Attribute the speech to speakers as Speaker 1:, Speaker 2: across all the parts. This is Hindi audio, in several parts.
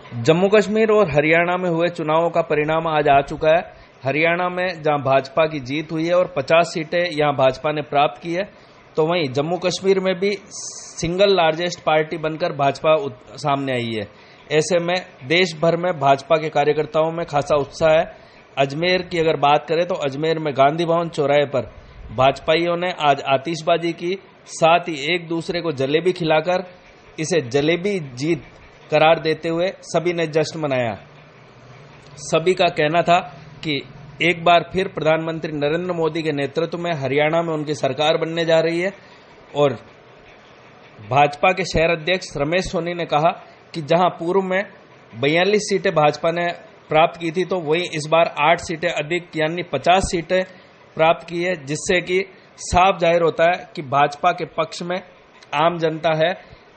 Speaker 1: जम्मू कश्मीर और हरियाणा में हुए चुनावों का परिणाम आज आ चुका है। हरियाणा में जहां भाजपा की जीत हुई है और 50 सीटें यहां भाजपा ने प्राप्त की है, तो वहीं जम्मू कश्मीर में भी सिंगल लार्जेस्ट पार्टी बनकर भाजपा सामने आई है। ऐसे में देश भर में भाजपा के कार्यकर्ताओं में खासा उत्साह है। अजमेर की अगर बात करें तो अजमेर में गांधी भवन चौराहे पर भाजपाइयों ने आज आतिशबाजी की, साथ ही एक दूसरे को जलेबी खिलाकर इसे जलेबी जीत करार देते हुए सभी ने जश्न मनाया। सभी का कहना था कि एक बार फिर प्रधानमंत्री नरेंद्र मोदी के नेतृत्व में हरियाणा में उनकी सरकार बनने जा रही है। और भाजपा के शहर अध्यक्ष रमेश सोनी ने कहा कि जहां पूर्व में 42 सीटें भाजपा ने प्राप्त की थी, तो वहीं इस बार 8 सीटें अधिक यानी 50 सीटें प्राप्त की है, जिससे कि साफ जाहिर होता है कि भाजपा के पक्ष में आम जनता है।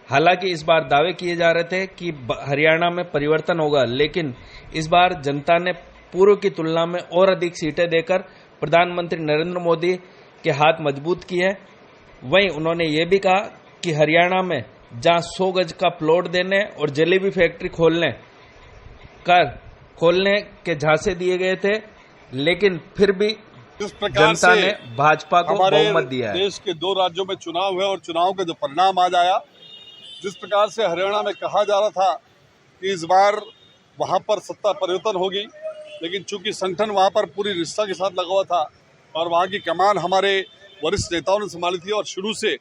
Speaker 1: हालांकि इस बार दावे किए जा रहे थे कि हरियाणा में परिवर्तन होगा, लेकिन इस बार जनता ने पूर्व की तुलना में और अधिक सीटें देकर प्रधानमंत्री नरेंद्र मोदी के हाथ मजबूत किए हैं। वहीं उन्होंने ये भी कहा कि हरियाणा में जहां 100 गज का प्लॉट देने और जलेबी फैक्ट्री खोलने के झांसे दिए गए थे, लेकिन फिर भी जनता ने भाजपा को बहुमत दिया है।
Speaker 2: देश के 2 राज्यों में चुनाव हुए और चुनाव का जो परिणाम आज आया, जिस प्रकार से हरियाणा में कहा जा रहा था कि इस बार वहां पर सत्ता परिवर्तन होगी, लेकिन चूंकि संगठन वहां पर पूरी निष्ठा के साथ लगा हुआ था और वहां की कमान हमारे वरिष्ठ नेताओं ने संभाली थी और शुरू से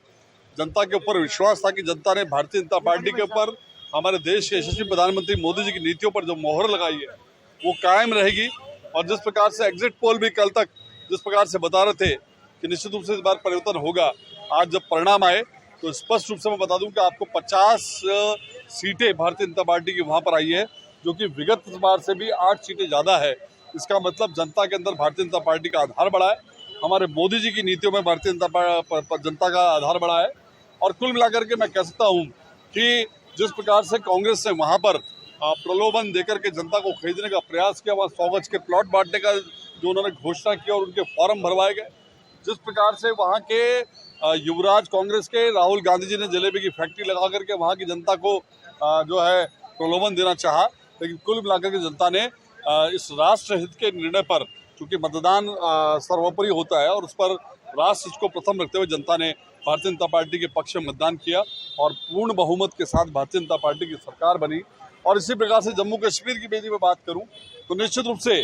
Speaker 2: जनता के ऊपर विश्वास था कि जनता ने भारतीय जनता पार्टी के ऊपर, हमारे देश के यशस्वी प्रधानमंत्री मोदी जी की नीतियों पर जो मोहर लगाई है वो कायम रहेगी। और जिस प्रकार से एग्जिट पोल भी कल तक जिस प्रकार से बता रहे थे कि निश्चित रूप से इस बार परिवर्तन होगा, आज जब परिणाम आए तो स्पष्ट रूप से मैं बता दूं कि आपको 50 सीटें भारतीय जनता पार्टी की वहां पर आई है, जो कि विगत बार से भी 8 सीटें ज़्यादा है। इसका मतलब जनता के अंदर भारतीय जनता पार्टी का आधार बढ़ा है, हमारे मोदी जी की नीतियों में भारतीय जनता का आधार बढ़ा है। और कुल मिलाकर के मैं कह सकता हूँ कि जिस प्रकार से कांग्रेस ने वहाँ पर प्रलोभन देकर के जनता को खरीदने का प्रयास किया, वहाँ 100 गज के प्लॉट बांटने का जो उन्होंने घोषणा की और उनके फॉर्म भरवाए गए, जिस प्रकार से वहाँ के युवराज कांग्रेस के राहुल गांधी जी ने जलेबी की फैक्ट्री लगा करके वहाँ की जनता को जो है प्रलोभन देना चाहा, लेकिन कुल मिलाकर के जनता ने इस राष्ट्र हित के निर्णय पर, चूंकि मतदान सर्वोपरि होता है और उस पर राष्ट्र हित को प्रथम रखते हुए जनता ने भारतीय जनता पार्टी के पक्ष में मतदान किया और पूर्ण बहुमत के साथ भारतीय जनता पार्टी की सरकार बनी। और इसी प्रकार से जम्मू कश्मीर की बेटी में बात करूं तो निश्चित रूप से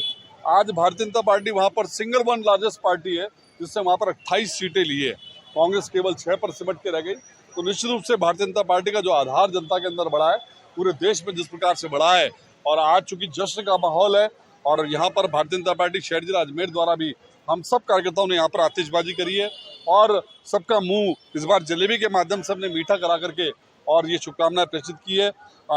Speaker 2: आज भारतीय जनता पार्टी वहां पर सिंगल वन लार्जेस्ट पार्टी है, जिससे वहां पर 28 सीटें ली है। कांग्रेस केवल 6 पर सिमट के रह गई। तो निश्चित रूप से भारतीय जनता पार्टी का जो आधार जनता के अंदर बढ़ा है, पूरे देश में जिस प्रकार से बढ़ा है, और आज चूंकि जश्न का माहौल है और यहाँ पर भारतीय जनता पार्टी शहर जिला अजमेर द्वारा भी हम सब कार्यकर्ताओं ने यहाँ पर आतिशबाजी करी है और सबका मुंह इस बार जलेबी के माध्यम से हमने मीठा करा करके और ये शुभकामनाएं प्रेषित की है।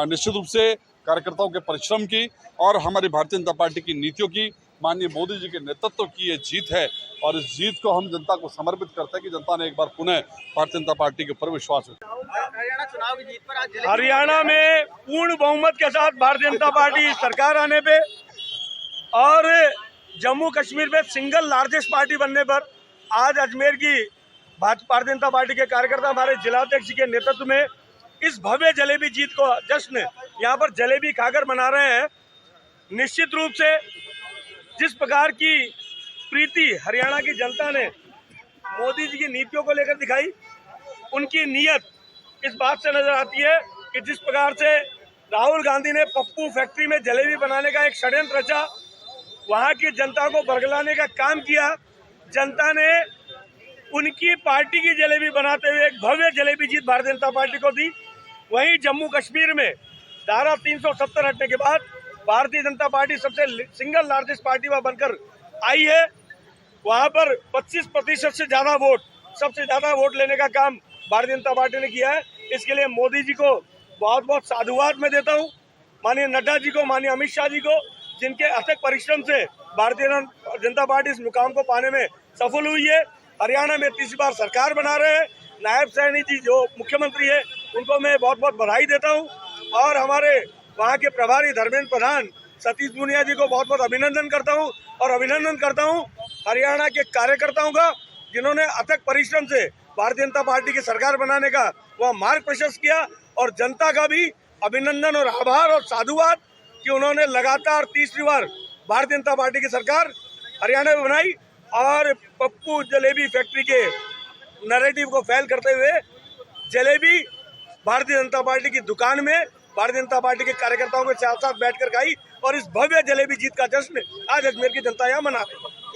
Speaker 2: निश्चित रूप से कार्यकर्ताओं के परिश्रम की और हमारी भारतीय जनता पार्टी की नीतियों की, माननीय मोदी जी के नेतृत्व की ये जीत है और इस जीत को हम जनता को समर्पित करते हैं कि जनता ने एक बार पुनः भारतीय जनता पार्टी के ऊपर विश्वास है।
Speaker 3: हरियाणा में पूर्ण बहुमत के साथ भारतीय जनता पार्टी सरकार आने पे और जम्मू कश्मीर में सिंगल लार्जेस्ट पार्टी बनने पर आज अजमेर की भारतीय जनता पार्टी के कार्यकर्ता हमारे जिलाध्यक्ष के नेतृत्व में इस भव्य जलेबी जीत को जश्न यहाँ पर जलेबी खाकर मना रहे हैं। निश्चित रूप से जिस प्रकार की प्रीति हरियाणा की जनता ने मोदी जी की नीतियों को लेकर दिखाई, उनकी नीयत इस बात से नजर आती है कि जिस प्रकार से राहुल गांधी ने पप्पू फैक्ट्री में जलेबी बनाने का एक षड्यंत्र रचा, वहां की जनता को बरगलाने का काम किया, जनता ने उनकी पार्टी की जलेबी बनाते हुए एक भव्य जलेबी जीत भारतीय जनता पार्टी को दी। वहीं जम्मू कश्मीर में धारा 370 हटने के बाद भारतीय जनता पार्टी सबसे सिंगल लार्जेस्ट पार्टी वहां बनकर आई है। वहां पर 25% से ज्यादा वोट, सबसे ज्यादा वोट लेने का काम भारतीय जनता पार्टी ने किया है। इसके लिए मोदी जी को बहुत बहुत साधुवाद मैं देता हूं, माननीय नड्डा जी को, माननीय अमित शाह जी को, जिनके अथक परिश्रम से भारतीय जनता पार्टी इस मुकाम को पाने में सफल हुई है। हरियाणा में तीसरी बार सरकार बना रहे हैं। नायब सैनी जी जो मुख्यमंत्री है उनको मैं बहुत बहुत बधाई देता हूं और हमारे वहां के प्रभारी धर्मेंद्र प्रधान सतीश पूनिया जी को बहुत बहुत अभिनंदन करता हूं और अभिनंदन करता हूं हरियाणा के कार्यकर्ताओं का, जिन्होंने अथक परिश्रम से भारतीय जनता पार्टी की सरकार बनाने का वह मार्ग प्रशस्त किया और जनता का भी अभिनंदन और आभार और साधुवाद कि उन्होंने लगातार तीसरी बार भारतीय जनता पार्टी की सरकार हरियाणा में बनाई और पप्पू जलेबी फैक्ट्री के नैरेटिव को फैल करते हुए जलेबी भारतीय जनता पार्टी की दुकान में भारतीय जनता पार्टी के कार्यकर्ताओं के साथ साथ बैठकर खाई और इस भव्य जलेबी जीत का जश्न आज अजमेर की जनता यहाँ मना रही है।